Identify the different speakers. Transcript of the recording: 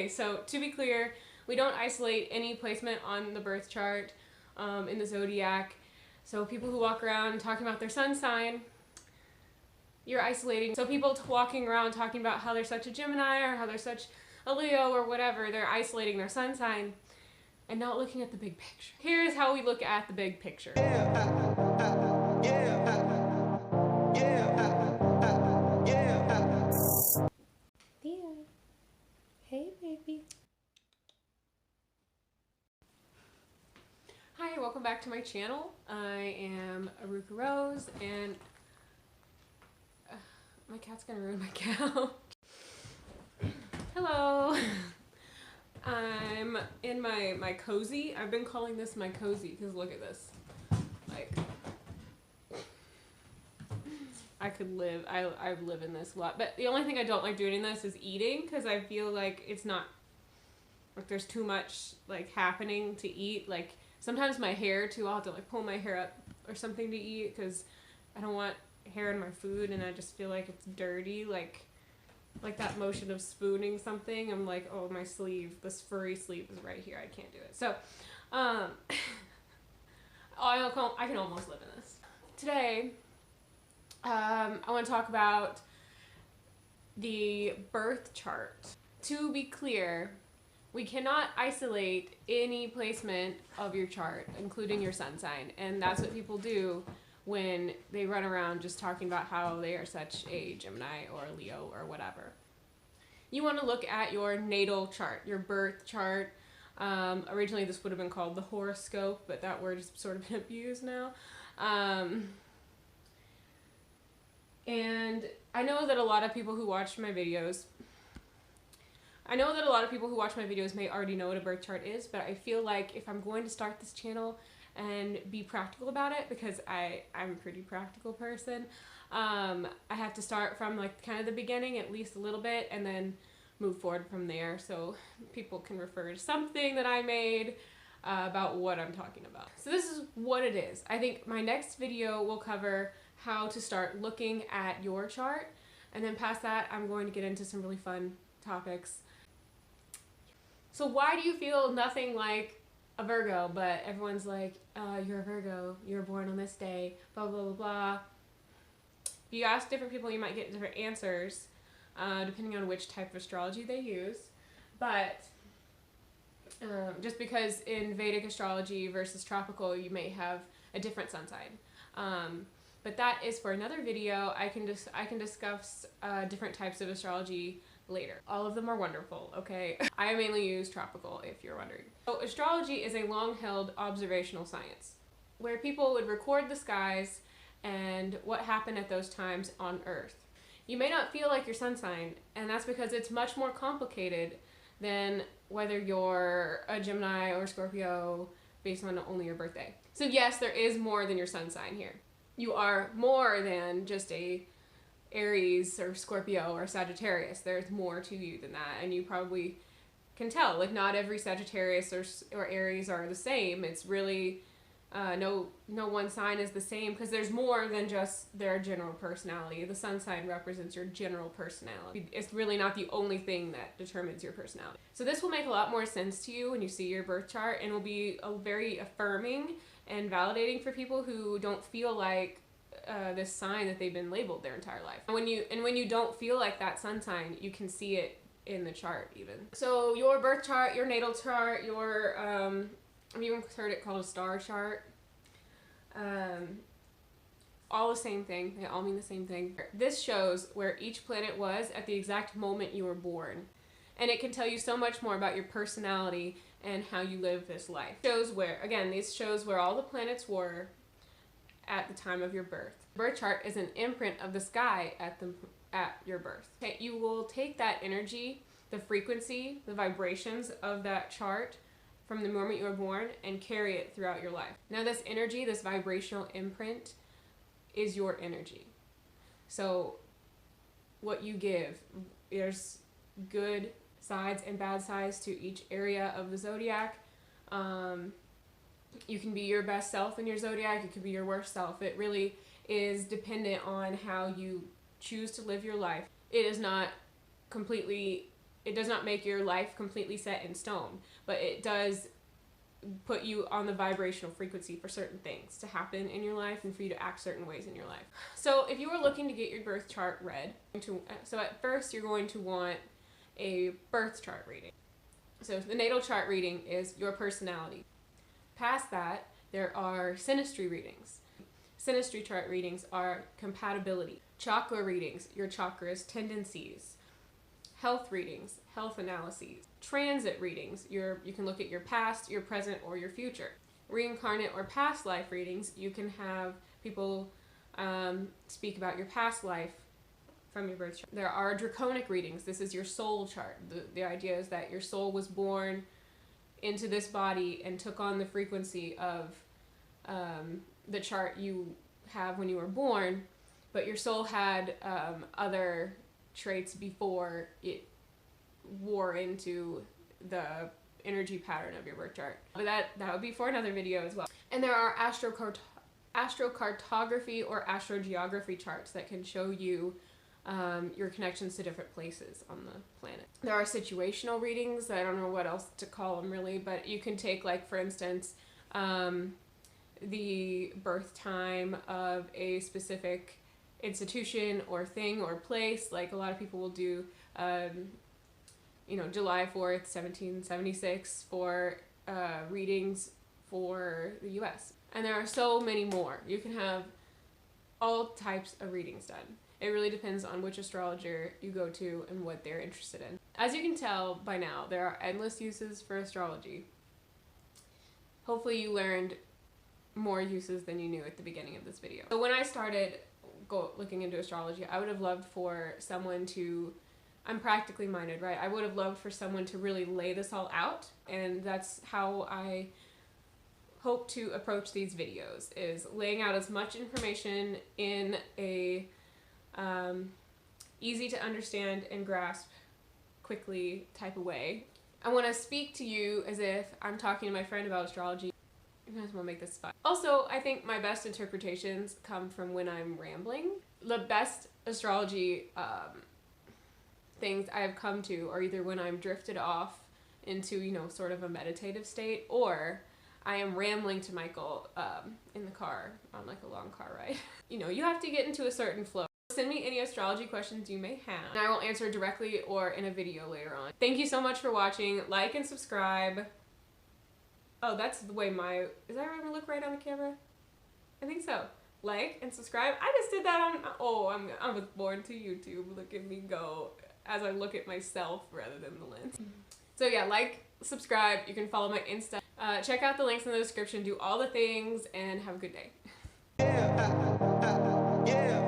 Speaker 1: Okay, so to be clear, we don't isolate any placement on the birth chart in the Zodiac. So people who walk around talking about their sun sign, you're isolating. So people walking around talking about how they're such a Gemini or how they're such a Leo or whatever, they're isolating their sun sign and not looking at the big picture. Here's how we look at the big picture. Hey, baby. Hi, welcome back to my channel. I am Erucarose, and my cat's gonna ruin my couch. Hello. I'm in my cozy. I've been calling this my cozy because look at this. Like, I could live, I live in this a lot. But the only thing I don't like doing in this is eating, because I feel like it's not, like there's too much like happening to eat. Like sometimes my hair too, I'll have to like pull my hair up or something to eat because I don't want hair in my food and I just feel like it's dirty. Like that motion of spooning something, I'm like, oh, my sleeve, this furry sleeve is right here. I can't do it. So, I can almost live in this. Today, I want to talk about the birth chart. To be clear, we cannot isolate any placement of your chart, including your sun sign, and that's what people do when they run around just talking about how they are such a Gemini or a Leo or whatever. You want to look at your natal chart, your birth chart. Originally this would have been called the horoscope, but that word has sort of been abused now. And I know that a lot of people who watch my videos may already know what a birth chart is, but I feel like if I'm going to start this channel and be practical about it, because I'm a pretty practical person, I have to start from like kind of the beginning, at least a little bit, and then move forward from there so people can refer to something that I made about what I'm talking about. So this is what it is. I think my next video will cover how to start looking at your chart, and then past that I'm going to get into some really fun topics. So why do you feel nothing like a Virgo, but everyone's like, you're a Virgo, you were born on this day, blah, blah, blah, blah. If you ask different people, you might get different answers, depending on which type of astrology they use. But just because in Vedic astrology versus tropical, you may have a different sun sign. But that is for another video. I can discuss different types of astrology later. All of them are wonderful, okay? I mainly use tropical, if you're wondering. So astrology is a long-held observational science where people would record the skies and what happened at those times on Earth. You may not feel like your sun sign, and that's because it's much more complicated than whether you're a Gemini or Scorpio based on only your birthday. So yes, there is more than your sun sign here. You are more than just a Aries or Scorpio or Sagittarius. There's more to you than that, and you probably can tell. Like, not every Sagittarius or Aries are the same. It's really no one sign is the same, because there's more than just their general personality. The sun sign represents your general personality. It's really not the only thing that determines your personality. So this will make a lot more sense to you when you see your birth chart, and will be very affirming and validating for people who don't feel like this sign that they've been labeled their entire life. And when you don't feel like that sun sign, you can see it in the chart even. So your birth chart, your natal chart, your I've even heard it called a star chart. All the same thing. They all mean the same thing. This shows where each planet was at the exact moment you were born. And it can tell you so much more about your personality and how you live this life. This shows where all the planets were at the time of your birth. Birth chart is an imprint of the sky at your birth. Okay, you will take that energy, the frequency, the vibrations of that chart from the moment you were born and carry it throughout your life. Now this energy, this vibrational imprint, is your energy. So what you give, there's good sides and bad sides to each area of the zodiac. You can be your best self in your zodiac, you can be your worst self. It really is dependent on how you choose to live your life. It is not completely it does not make your life completely set in stone, but it does put you on the vibrational frequency for certain things to happen in your life and for you to act certain ways in your life. So if you are looking to get your birth chart read, so at first you're going to want a birth chart reading. So the natal chart reading is your personality. Past that, there are synastry readings. Synastry chart readings are compatibility. Chakra readings, your chakras, tendencies. Health readings, health analyses. Transit readings, you can look at your past, your present, or your future. Reincarnate or past life readings, you can have people speak about your past life from your birth chart. There are draconic readings. This is your soul chart. The idea is that your soul was born into this body and took on the frequency of the chart you have when you were born, but your soul had other traits before it wore into the energy pattern of your birth chart. But that would be for another video as well. And there are astrocartography or astrogeography charts that can show you your connections to different places on the planet. There are situational readings. I don't know what else to call them really, but you can take, like, for instance, the birth time of a specific institution or thing or place. Like, a lot of people will do July 4th 1776 for readings for the US, and there are so many more. You can have all types of readings done. It really depends on which astrologer you go to and what they're interested in. As you can tell by now, there are endless uses for astrology. Hopefully you learned more uses than you knew at the beginning of this video. So when I started looking into astrology, I would have loved for someone to, I'm practically minded, right? I would have loved for someone to really lay this all out, and that's how I hope to approach these videos, is laying out as much information in a easy to understand and grasp quickly type of way. I want to speak to you as if I'm talking to my friend about astrology. I might as well make this fun. Also, I think my best interpretations come from when I'm rambling. The best astrology things I have come to are either when I'm drifted off into, sort of a meditative state, or I am rambling to Michael in the car on, like, a long car ride. You have to get into a certain flow. Send me any astrology questions you may have, and I will answer directly or in a video later on. Thank you so much for watching. Like and subscribe. Oh, that's the way is that right? I'm gonna look right on the camera? I think so. Like and subscribe. I just did that on, I was born to YouTube. Look at me go as I look at myself rather than the lens. So yeah, like, subscribe. You can follow my Insta. Check out the links in the description. Do all the things and have a good day. Yeah.